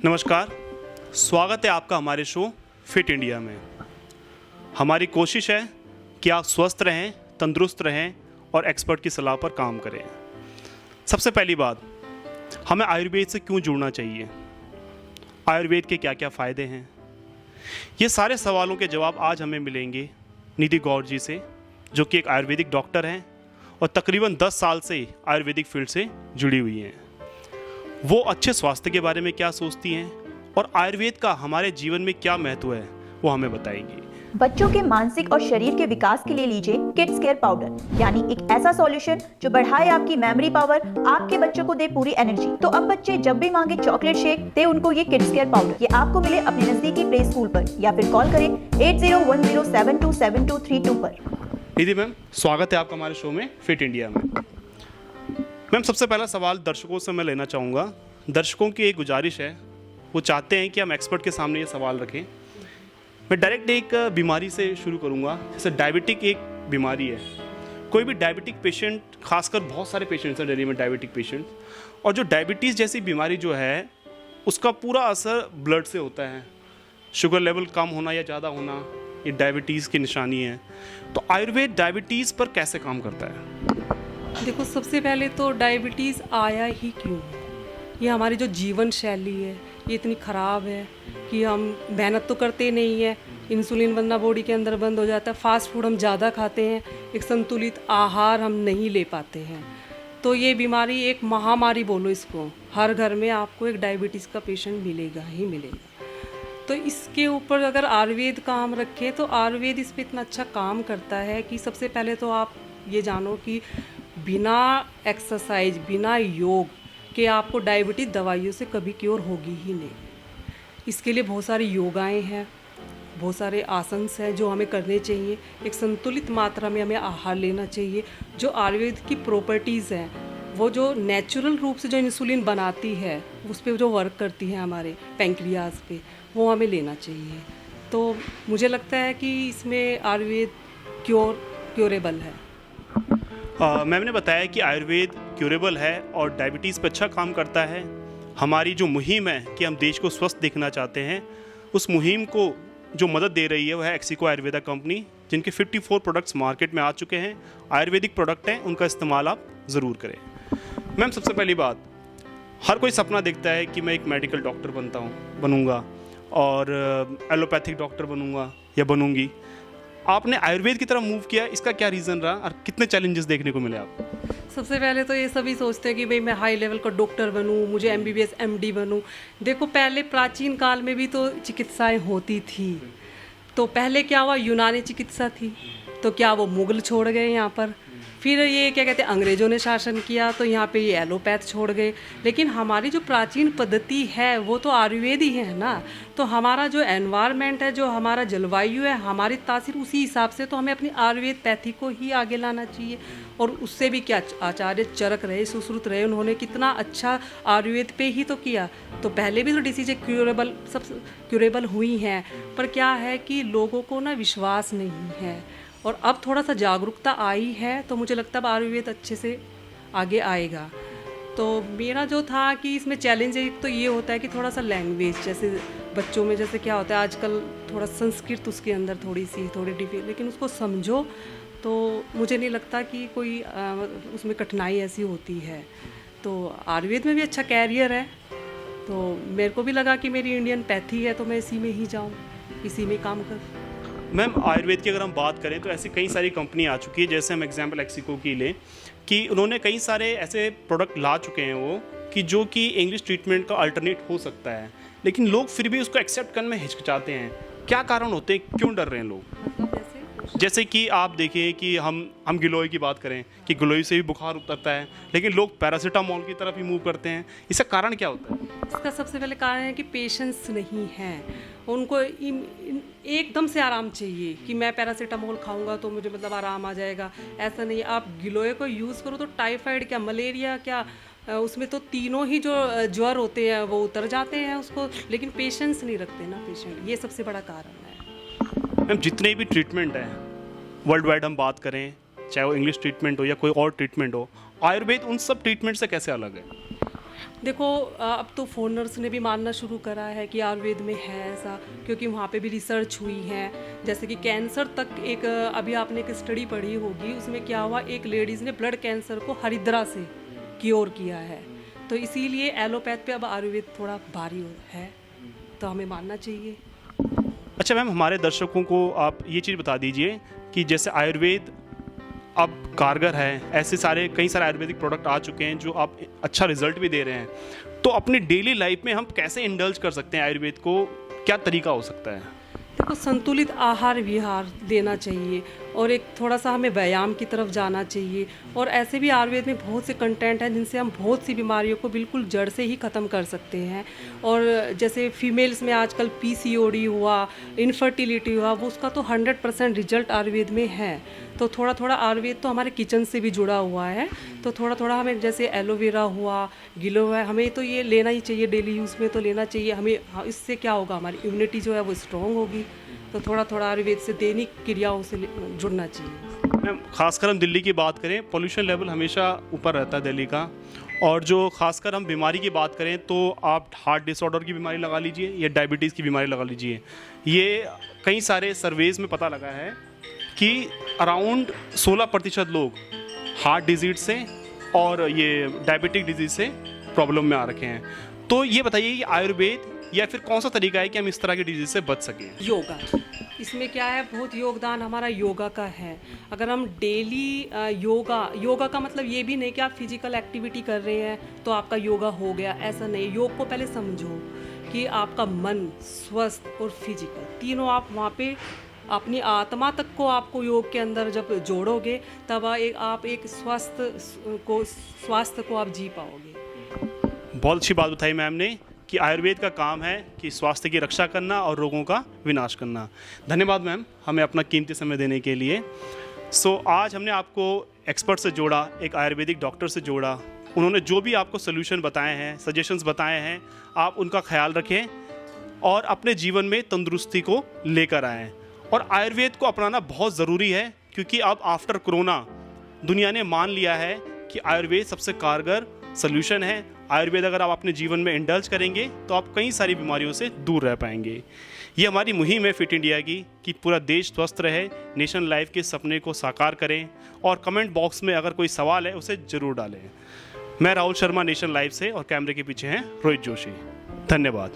नमस्कार, स्वागत है आपका हमारे शो फिट इंडिया में। हमारी कोशिश है कि आप स्वस्थ रहें, तंदुरुस्त रहें और एक्सपर्ट की सलाह पर काम करें। सबसे पहली बात, हमें आयुर्वेद से क्यों जुड़ना चाहिए, आयुर्वेद के क्या क्या फ़ायदे हैं, ये सारे सवालों के जवाब आज हमें मिलेंगे निधि गौर जी से, जो कि एक आयुर्वेदिक डॉक्टर हैं और तकरीबन 10 साल से आयुर्वेदिक फील्ड से जुड़ी हुई हैं। वो अच्छे स्वास्थ्य के बारे में क्या सोचती हैं और आयुर्वेद का हमारे जीवन में क्या महत्व है, वो हमें बताएंगी। बच्चों के मानसिक और शरीर के विकास के लिए लीजिए किड्स केयर पाउडर, यानी एक ऐसा सॉल्यूशन जो बढ़ाए आपकी मेमोरी पावर, आपके बच्चों को दे पूरी एनर्जी। तो अब बच्चे जब भी मांगे चॉकलेट शेक, दे उनको ये किड्स केयर पाउडर। ये आपको मिले अपने नजदीकी प्ले स्कूल पर या फिर कॉल करें 8010727232 पर। निधि मैम, स्वागत है आपका हमारे शो में फिट इंडिया में। मैम, सबसे पहला सवाल दर्शकों से मैं लेना चाहूँगा। दर्शकों की एक गुजारिश है, वो चाहते हैं कि हम एक्सपर्ट के सामने ये सवाल रखें। मैं डायरेक्ट एक बीमारी से शुरू करूँगा। जैसे डायबिटिक एक बीमारी है, कोई भी डायबिटिक पेशेंट, खासकर बहुत सारे पेशेंट्स हैं दिल्ली में डायबिटिक पेशेंट, और जो डायबिटीज़ जैसी बीमारी जो है उसका पूरा असर ब्लड से होता है। शुगर लेवल कम होना या ज़्यादा होना, ये डायबिटीज़ की निशानी है। तो आयुर्वेद डायबिटीज़ पर कैसे काम करता है? देखो, सबसे पहले तो डायबिटीज़ आया ही क्यों? ये हमारी जो जीवन शैली है ये इतनी ख़राब है कि हम मेहनत तो करते नहीं है, इंसुलिन बनना बॉडी के अंदर बंद हो जाता है, फास्ट फूड हम ज़्यादा खाते हैं, एक संतुलित आहार हम नहीं ले पाते हैं। तो ये बीमारी एक महामारी बोलो इसको, हर घर में आपको एक डायबिटीज़ का पेशेंट मिलेगा ही मिलेगा। तो इसके ऊपर अगर आयुर्वेद का हम रखें तो आयुर्वेद इस पर इतना अच्छा काम करता है कि सबसे पहले तो आप ये जानो कि बिना एक्सरसाइज, बिना योग के आपको डायबिटीज़ दवाइयों से कभी क्योर होगी ही नहीं। इसके लिए बहुत सारी योगाएं हैं, बहुत सारे आसन्स हैं जो हमें करने चाहिए। एक संतुलित मात्रा में हमें आहार लेना चाहिए। जो आयुर्वेद की प्रॉपर्टीज़ हैं, वो जो नेचुरल रूप से जो इंसुलिन बनाती है, उस पर जो वर्क करती है हमारे पैंक्रियाज पे, वो हमें लेना चाहिए। तो मुझे लगता है कि इसमें आयुर्वेद क्योरेबल है। मैम ने बताया कि आयुर्वेद क्यूरेबल है और डायबिटीज़ पर अच्छा काम करता है। हमारी जो मुहिम है कि हम देश को स्वस्थ देखना चाहते हैं, उस मुहिम को जो मदद दे रही है वह है एक्सिको आयुर्वेदा कंपनी, जिनके 54 प्रोडक्ट्स मार्केट में आ चुके हैं। आयुर्वेदिक प्रोडक्ट हैं, उनका इस्तेमाल आप ज़रूर करें। मैम, सबसे पहली बात, हर कोई सपना देखता है कि मैं एक मेडिकल डॉक्टर बनूंगा और एलोपैथिक डॉक्टर बनूंगा या बनूंगी। आपने आयुर्वेद की तरफ मूव किया, इसका क्या रीज़न रहा और कितने चैलेंजेस देखने को मिले आपको? सबसे पहले तो ये सभी सोचते हैं कि भाई मैं हाई लेवल का डॉक्टर बनूं, मुझे MBBS MD बनूं। देखो, पहले प्राचीन काल में भी तो चिकित्साएं होती थी। तो पहले क्या हुआ, यूनानी चिकित्सा थी, तो क्या वो मुगल छोड़ गए यहाँ पर। फिर ये क्या कहते हैं, अंग्रेज़ों ने शासन किया तो यहाँ पे ये एलोपैथ छोड़ गए। लेकिन हमारी जो प्राचीन पद्धति है वो तो आयुर्वेद ही है ना। तो हमारा जो एनवायरनमेंट है, जो हमारा जलवायु है, हमारी तासीर उसी हिसाब से, तो हमें अपनी आयुर्वेद पैथी को ही आगे लाना चाहिए। और उससे भी क्या, आचार्य चरक रहे, सुश्रुत रहे, उन्होंने कितना अच्छा आयुर्वेद पे ही तो किया। तो पहले भी तो डिसीजें सब क्यूरेबल हुई हैं, पर क्या है कि लोगों को ना विश्वास नहीं है। और अब थोड़ा सा जागरूकता आई है, तो मुझे लगता है अब आयुर्वेद अच्छे से आगे आएगा। तो मेरा जो था कि इसमें चैलेंज एक तो ये होता है कि थोड़ा सा लैंग्वेज, जैसे बच्चों में जैसे क्या होता है आजकल, थोड़ा संस्कृत उसके अंदर थोड़ी डिफिकल्ट, लेकिन उसको समझो तो मुझे नहीं लगता कि कोई उसमें कठिनाई ऐसी होती है। तो आयुर्वेद में भी अच्छा कैरियर है, तो मेरे को भी लगा कि मेरी इंडियन पैथी है तो मैं इसी में ही जाऊँ, इसी में काम करूँ। मैम, आयुर्वेद की अगर हम बात करें तो ऐसी कई सारी कंपनी आ चुकी है। जैसे हम एग्जांपल एक्सिको की लें कि उन्होंने कई सारे ऐसे प्रोडक्ट ला चुके हैं वो कि जो कि इंग्लिश ट्रीटमेंट का अल्टरनेट हो सकता है, लेकिन लोग फिर भी उसको एक्सेप्ट करने में हिचकिचाते हैं। क्या कारण होते हैं, क्यों डर रहे हैं लोग? जैसे कि आप देखिए कि हम गिलोय की बात करें कि गिलोय से भी बुखार उतरता है, लेकिन लोग पैरासीटामोल की तरफ ही मूव करते हैं। इसका कारण क्या होता है? इसका सबसे पहले कारण है कि पेशेंस नहीं है, उनको एकदम से आराम चाहिए कि मैं पैरासीटामोल खाऊंगा तो मुझे मतलब आराम आ जाएगा। ऐसा नहीं, आप गिलोय को यूज़ करो तो टाइफाइड क्या, मलेरिया क्या, उसमें तो तीनों ही जो ज्वर होते हैं वो उतर जाते हैं उसको, लेकिन पेशेंस नहीं रखते ना पेशेंट, ये सबसे बड़ा कारण है। मैम, जितने भी ट्रीटमेंट हैं वर्ल्ड वाइड हम बात करें, चाहे वो इंग्लिश ट्रीटमेंट हो या कोई और ट्रीटमेंट हो, आयुर्वेद उन सब ट्रीटमेंट से कैसे अलग है? देखो अब तो फॉरेनर्स ने भी मानना शुरू करा है कि आयुर्वेद में है ऐसा, क्योंकि वहाँ पे भी रिसर्च हुई है। जैसे कि कैंसर तक एक अभी आपने एक स्टडी पढ़ी होगी, उसमें क्या हुआ, एक लेडीज़ ने ब्लड कैंसर को हरिद्रा से क्योर किया है। तो इसीलिए एलोपैथ पे अब आयुर्वेद थोड़ा भारी है, तो हमें मानना चाहिए। अच्छा मैम, हमारे दर्शकों को आप ये चीज़ बता दीजिए कि जैसे आयुर्वेद अब कारगर है, ऐसे कई सारे आयुर्वेदिक प्रोडक्ट आ चुके हैं जो आप अच्छा रिजल्ट भी दे रहे हैं, तो अपनी डेली लाइफ में हम कैसे इंडल्ज कर सकते हैं आयुर्वेद को, क्या तरीका हो सकता है? देखो संतुलित आहार विहार लेना चाहिए और एक थोड़ा सा हमें व्यायाम की तरफ जाना चाहिए। और ऐसे भी आयुर्वेद में बहुत से कंटेंट हैं जिनसे हम बहुत सी बीमारियों को बिल्कुल जड़ से ही ख़त्म कर सकते हैं। और जैसे फीमेल्स में आजकल PCOD हुआ, इनफर्टिलिटी हुआ, वो उसका तो 100% रिजल्ट आयुर्वेद में है। तो थोड़ा थोड़ा आयुर्वेद तो हमारे किचन से भी जुड़ा हुआ है, तो थोड़ा थोड़ा हमें जैसे एलोवेरा हुआ, गिलो है, हमें तो ये लेना ही चाहिए, डेली यूज़ में तो लेना चाहिए हमें। इससे क्या होगा, हमारी इम्यूनिटी जो है वो स्ट्रॉन्ग होगी। तो थोड़ा थोड़ा आयुर्वेद से दैनिक क्रियाओं से जुड़ना चाहिए। मैम खासकर हम दिल्ली की बात करें, पोल्यूशन लेवल हमेशा ऊपर रहता है दिल्ली का, और जो खासकर हम बीमारी की बात करें तो आप हार्ट डिसऑर्डर की बीमारी लगा लीजिए या डायबिटीज़ की बीमारी लगा लीजिए। ये कई सारे सर्वेज में पता लगा है कि अराउंड 16% लोग हार्ट डिजीज से और ये डायबिटिक डिजीज से प्रॉब्लम में आ रखे हैं। तो ये बताइए, ये आयुर्वेद या फिर कौन सा तरीका है कि हम इस तरह की डिजीज से बच सकें? योगा, इसमें क्या है, बहुत योगदान हमारा योगा का है। अगर हम डेली योगा का मतलब ये भी नहीं कि आप फिजिकल एक्टिविटी कर रहे हैं तो आपका योगा हो गया, ऐसा नहीं। योग को पहले समझो कि आपका मन, स्वस्थ और फिजिकल तीनों, आप वहाँ पे अपनी आत्मा तक को आपको योग के अंदर जब जोड़ोगे तब आप एक स्वास्थ्य को आप जी पाओगे। बहुत अच्छी बात बताई मैम ने कि आयुर्वेद का काम है कि स्वास्थ्य की रक्षा करना और रोगों का विनाश करना। धन्यवाद मैम हमें अपना कीमती समय देने के लिए। आज हमने आपको एक्सपर्ट से जोड़ा, एक आयुर्वेदिक डॉक्टर से जोड़ा। उन्होंने जो भी आपको सोल्यूशन बताए हैं, सजेशंस बताए हैं, आप उनका ख्याल रखें और अपने जीवन में तंदुरुस्ती को लेकर आएँ। और आयुर्वेद को अपनाना बहुत ज़रूरी है, क्योंकि अब आफ्टर कोरोना दुनिया ने मान लिया है कि आयुर्वेद सबसे कारगर सल्यूशन है। आयुर्वेद अगर आप अपने जीवन में इंडल्ज करेंगे तो आप कई सारी बीमारियों से दूर रह पाएंगे। ये हमारी मुहिम है फिट इंडिया की कि पूरा देश स्वस्थ रहे, नेशन लाइफ के सपने को साकार करें। और कमेंट बॉक्स में अगर कोई सवाल है उसे ज़रूर डालें। मैं राहुल शर्मा, नेशन लाइफ से, और कैमरे के पीछे हैं रोहित जोशी। धन्यवाद।